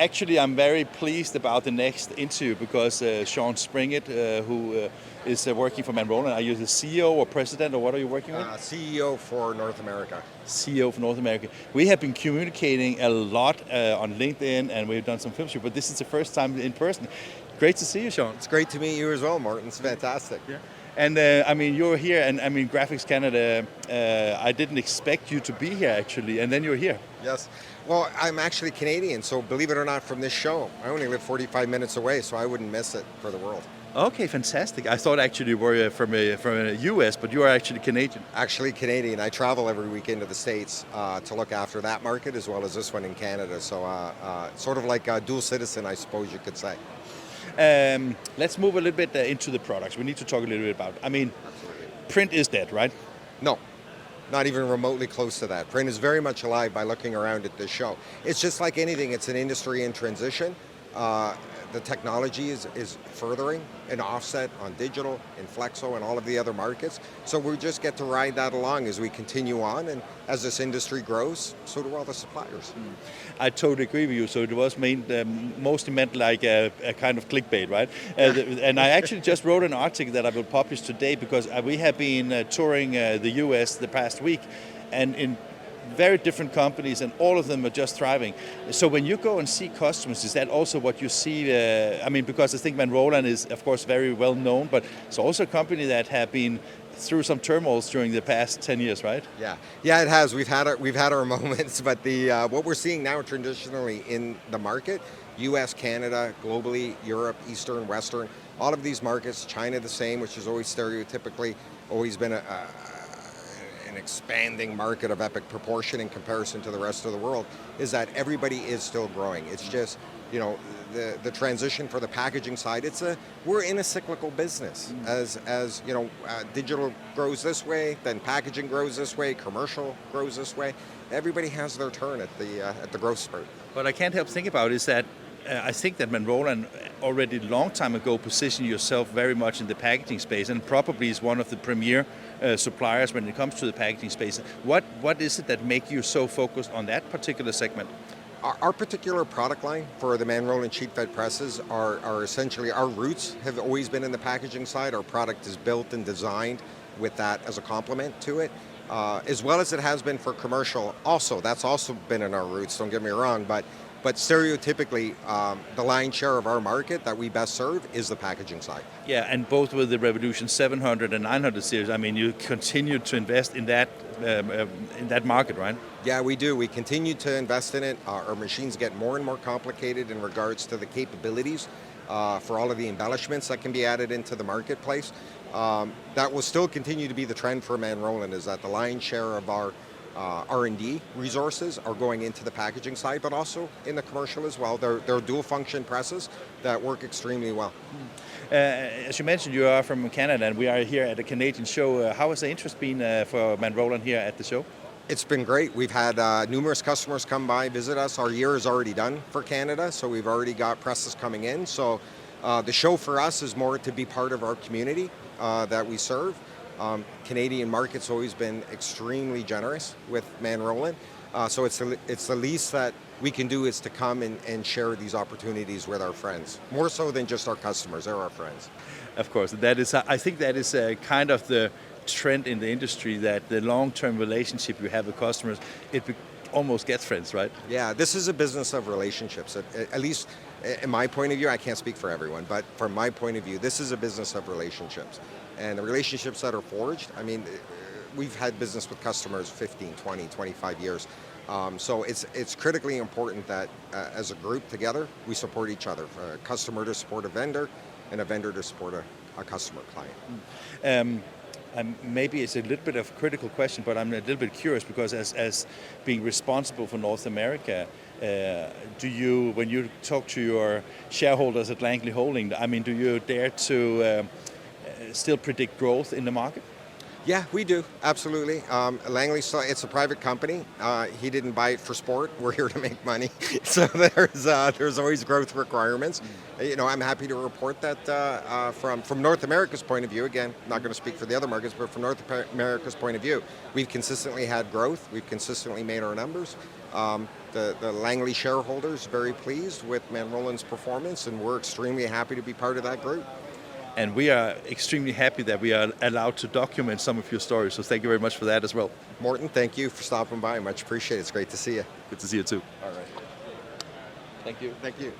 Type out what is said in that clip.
Actually, I'm very pleased about the next interview because Sean Springett, who is working for manroland, are you the CEO or president, or what are you working with? CEO for North America. CEO for North America. We have been communicating a lot on LinkedIn, and we've done some film shoot, but this is the first time in person. Great to see you, Sean. It's great to meet you as well, Martin. It's fantastic. Yeah. And I mean, you're here, and I mean, Graphics Canada, I didn't expect you to be here actually, and then you're here. Yes. Well, I'm actually Canadian, so believe it or not, from this show, I only live 45 minutes away, so I wouldn't miss it for the world. Okay, fantastic. I thought actually you were from a US, but you are actually Canadian. Actually Canadian. I travel every weekend to the States to look after that market as well as this one in Canada. So sort of like a dual citizen, I suppose you could say. Let's move a little bit into the products. We need to talk a little bit about. I mean, Absolutely. print is dead, right? No, not even remotely close to that. Print is very much alive by looking around at this show. It's just like anything. It's an industry in transition. The technology is furthering an offset on digital, in Flexo, and all of the other markets. So we just get to ride that along as we continue on, and as this industry grows, so do all the suppliers. I totally agree with you. So it was mostly meant like a kind of clickbait, right? And I actually just wrote an article that I will publish today because we have been touring the US the past week, and in very different companies, and all of them are just thriving. So when you go and see customers, is that also what you see? I mean, because I think manroland is, of course, very well known, but it's also a company that have been through some turmoils during the past 10 years, right? Yeah, it has. We've had our moments, but the what we're seeing now traditionally in the market, U.S., Canada, globally, Europe, Eastern, Western, all of these markets, China the same, which has always stereotypically always been an expanding market of epic proportion in comparison to the rest of the world, is that everybody is still growing. It's just, you know, the transition for the packaging side, we're in a cyclical business. As you know, digital grows this way, then packaging grows this way, commercial grows this way. Everybody has their turn at the growth spurt. What I can't help think about is that I think that manroland already a long time ago positioned yourself very much in the packaging space, and probably is one of the premier suppliers when it comes to the packaging space. What is it that make you so focused on that particular segment? Our particular product line for the manroland sheet-fed presses are essentially, our roots have always been in the packaging side. Our product is built and designed with that as a complement to it, as well as it has been for commercial. Also, that's also been in our roots, don't get me wrong, but stereotypically, the lion's share of our market that we best serve is the packaging side. Yeah, and both with the Revolution 700 and 900 series, I mean, you continue to invest in that market, right? Yeah, we do. We continue to invest in it. Our machines get more and more complicated in regards to the capabilities for all of the embellishments that can be added into the marketplace. That will still continue to be the trend for manroland, is that the lion's share of our R&D resources are going into the packaging side, but also in the commercial as well. They're dual function presses that work extremely well. As you mentioned, you are from Canada, and we are here at a Canadian show. How has the interest been for manroland here at the show? It's been great. We've had numerous customers come by, visit us. Our year is already done for Canada, so we've already got presses coming in. So the show for us is more to be part of our community that we serve. Canadian market's always been extremely generous with manroland, so it's the least that we can do is to come and share these opportunities with our friends, more so than just our customers. They're our friends. Of course, that is. I think that is kind of the trend in the industry, that the long-term relationship you have with customers, it almost gets friends, right? Yeah, this is a business of relationships. At least in my point of view, I can't speak for everyone, but from my point of view, this is a business of relationships. And the relationships that are forged, I mean, we've had business with customers 15, 20, 25 years. So it's critically important that as a group together, we support each other. For a customer to support a vendor, and a vendor to support a customer client. Maybe it's a little bit of a critical question, but I'm a little bit curious because as being responsible for North America, do you, when you talk to your shareholders at Langley Holding, I mean, do you dare to still predict growth in the market? Yeah, we do, absolutely. Langley, it's a private company. He didn't buy it for sport. We're here to make money. So there's always growth requirements. You know, I'm happy to report that from North America's point of view, again, not going to speak for the other markets, but from North America's point of view, we've consistently had growth. We've consistently made our numbers. The Langley shareholders very pleased with manroland's performance, and we're extremely happy to be part of that group. And we are extremely happy that we are allowed to document some of your stories. So thank you very much for that as well. Morton, thank you for stopping by. Much appreciated. It's great to see you. Good to see you too. All right. Thank you. Thank you.